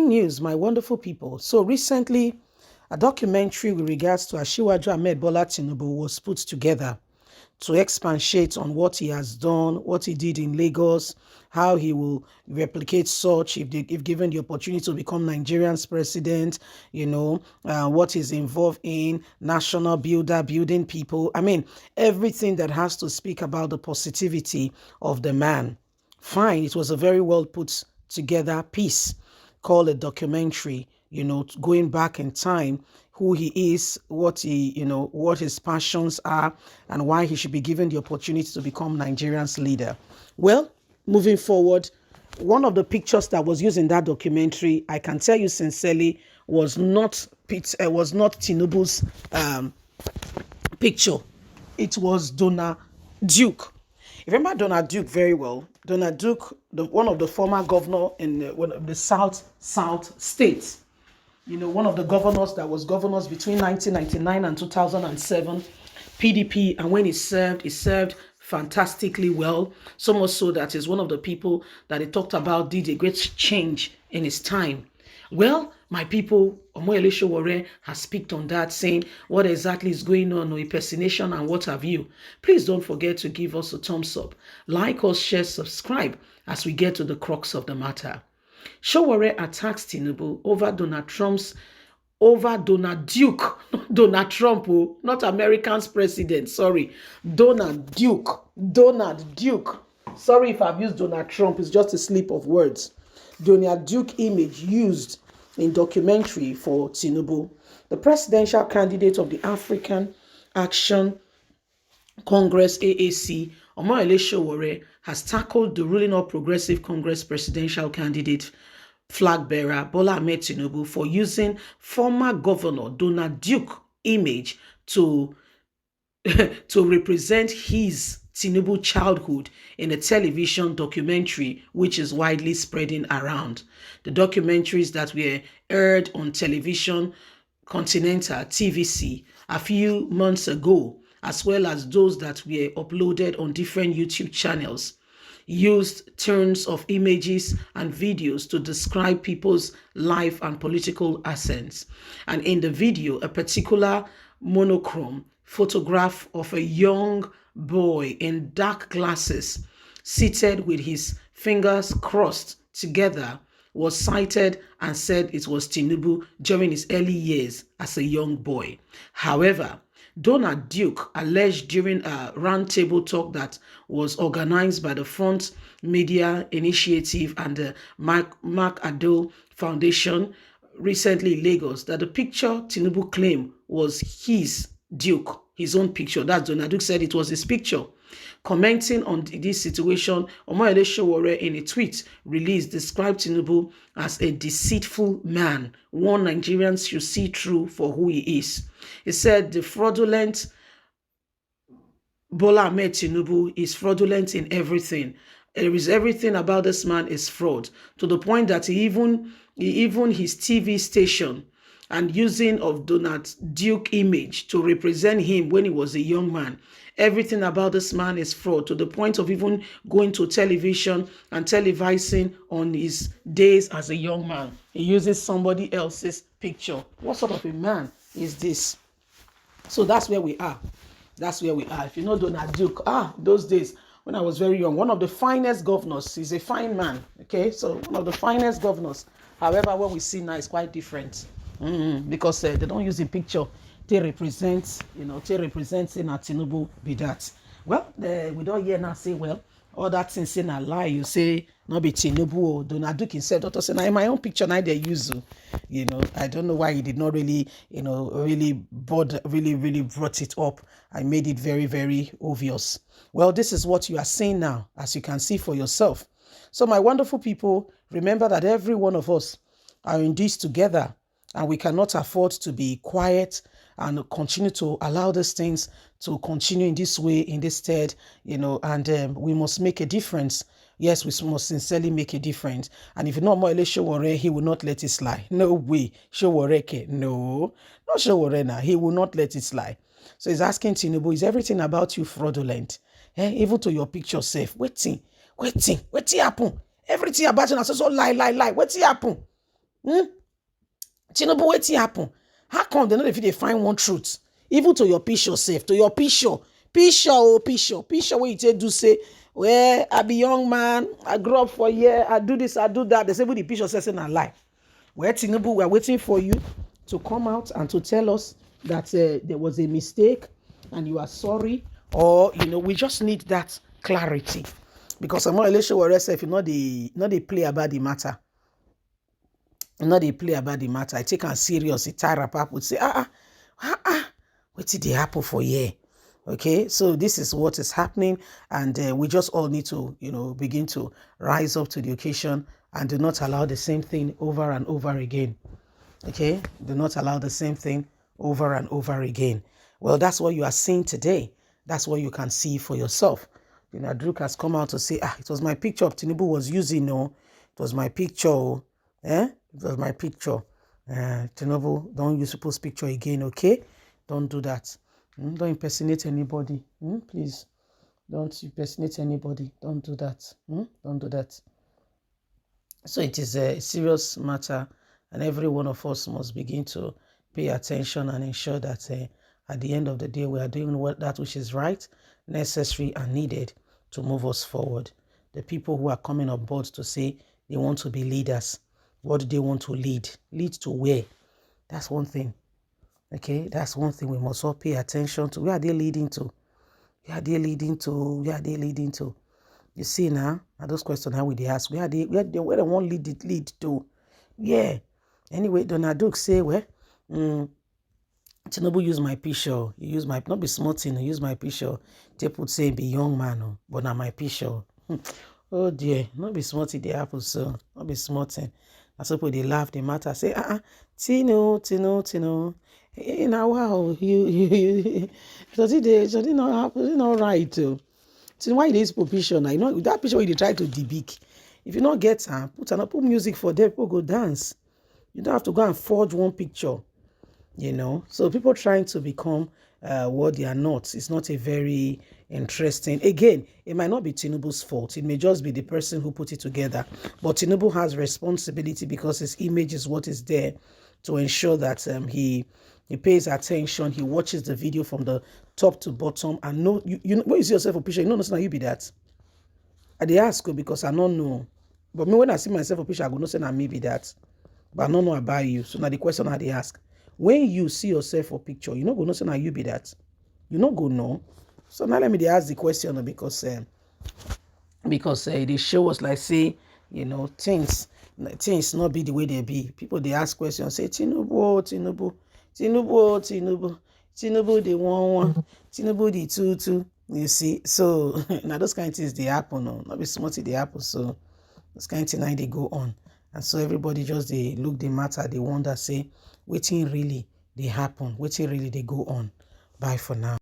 News, my wonderful people. So recently, a documentary with regards to Asiwaju Ahmed Bola Tinubu was put together to expatiate on what he has done, what he did in Lagos, how he will replicate such if given the opportunity to become Nigerian's president, what he's involved in, national builder, building people. I mean, everything that has to speak about the positivity of the man. Fine, it was a very well put together piece called a documentary, going back in time, who he is, what what his passions are, and why he should be given the opportunity to become Nigeria's leader. Well, moving forward, one of the pictures that was used in that documentary, I can tell you sincerely, was not Tinubu's picture. It was Donald Duke. You remember Donald Duke very well. Donald Duke, one of the former governor in one of the South states. One of the governors that was governors between 1999 and 2007, PDP, and when he served fantastically well, so much so that he's one of the people that he talked about did a great change in his time. Well, my people, Omoyele Sowore has speaked on that, saying what exactly is going on, impersonation and what have you. Please don't forget to give us a thumbs up, like us, share, subscribe as we get to the crux of the matter. Sowore attacks Tinubu over Donald Duke, not Donald Trump, not American's president, sorry. Donald Duke. Sorry if I've used Donald Trump, it's just a slip of words. Donald Duke image used in documentary for Tinubu. The presidential candidate of the African Action Congress, AAC, Omoyele Sowore, has tackled the ruling All Progressive Congress presidential candidate flag bearer Bola Ahmed Tinubu for using former governor Donald Duke image to represent his Tinubu childhood in a television documentary which is widely spreading around. The documentaries that were aired on television Continental TVC a few months ago, as well as those that were uploaded on different YouTube channels, used turns of images and videos to describe people's life and political ascents. And in the video, a particular monochrome photograph of a young boy in dark glasses, seated with his fingers crossed together, was cited and said it was Tinubu during his early years as a young boy. However, Donald Duke alleged during a roundtable talk that was organized by the Front Media Initiative and the Mark Ado Foundation recently in Lagos that the picture Tinubu claimed was his Duke, his own picture. That's Donald Duke said it was his picture. Commenting on this situation, Omoyele Sowore in a tweet released described Tinubu as a deceitful man, one Nigerians should see through for who he is. He said the fraudulent Bola Ahmed Tinubu is fraudulent in everything. There is everything about this man is fraud, to the point that even his TV station and using of Donald Duke image to represent him when he was a young man. Everything about this man is fraud, to the point of even going to television and televising on his days as a young man. He uses somebody else's picture. What sort of a man is this? So that's where we are. If you know Donald Duke, those days when I was very young, one of the finest governors. He's a fine man, okay? So one of the finest governors. However, what we see now is quite different. Because they don't use the picture. They represent, in a Tinubu be that. Well, we don't hear now say, well, all that things say a lie. You say, not be Tinubu or Donald Duke himself. Doctor say, now in my own picture, now they use I don't know why he did not really, really brought it up. I made it very, very obvious. Well, this is what you are saying now, as you can see for yourself. So my wonderful people, remember that every one of us are in this together. And we cannot afford to be quiet and continue to allow these things to continue in this way, in this stead, and we must make a difference. Yes, we must sincerely make a difference. And if you know Omoyele Sowore, he will not let it slide. No way. Sowore, no. Not Sowore now. He will not let it slide. So he's asking Tinubu, is everything about you fraudulent? Even to your picture safe. Waiting happen. Everything about you now so lie. Waiting happen. Hmm? Tinubu, wetin happen? How come they know if they find one truth? Even to your picture self, to your picture. Picture where you take do say, well, I be young man, I grew up for a year, I do this, I do that. They say with the picture says in a lie. Well, Tinubu, we are waiting for you to come out and to tell us that there was a mistake and you are sorry, or we just need that clarity. Because I'm not really sure what if you know they play about the matter. Not they play about the matter. I take am serious. The tie wrap up would say, what did they happen for here? Okay, so this is what is happening, and we just all need to, begin to rise up to the occasion and do not allow the same thing over and over again. Okay, do not allow the same thing over and over again. Well, that's what you are seeing today. That's what you can see for yourself. Druk has come out to say, it was my picture of Tinubu was using, no, it was my picture, it was my picture. Tinubu, don't use people's picture again, okay? Don't do that. Don't impersonate anybody. Please, don't impersonate anybody. Don't do that. Don't do that. So it is a serious matter, and every one of us must begin to pay attention and ensure that at the end of the day we are doing that which is right, necessary, and needed to move us forward. The people who are coming on board to say they want to be leaders, what do they want to lead? Lead to where? That's one thing. Okay, that's one thing we must all pay attention to. Where are they leading to? Where are they leading to? Where are they leading to? You see now those questions how we they ask, where they want lead to? Yeah. Anyway, Donald Duke say, well, Tinubu use my picture. You use my, not be small thing, use my picture. They put say be young man, but not my picture. Oh dear, not be small thing they happen, so not be small thing. And so they laugh, they matter, say, Tino. Now wow, you does it not happen? Is it not right too? So why this picture now? That picture where they try to debink. If you not get put music for them, people go dance. You don't have to go and forge one picture. So people trying to become what they are not. It's not a very interesting. Again, it might not be Tinubu's fault. It may just be the person who put it together. But Tinubu has responsibility because his image is what is there to ensure that he pays attention. He watches the video from the top to bottom, and when you see yourself a picture, you know nothing. You be that. I dey ask you because I don't know. But me when I see myself a picture, I go know say na me be that. But I don't know about you. So now the question I dey ask. When you see yourself for picture, you no go know say na you be that. You no go know. So now let me ask the question because they show us like say, things not be the way they be. People they ask questions, say Tinubu, the one, Tinubu the two. You see, so now those kind of things they happen, not be smart they happen. So those kind of things they go on, and so everybody just they look the matter, they wonder say, waiting really they happen, waiting really they go on. Bye for now.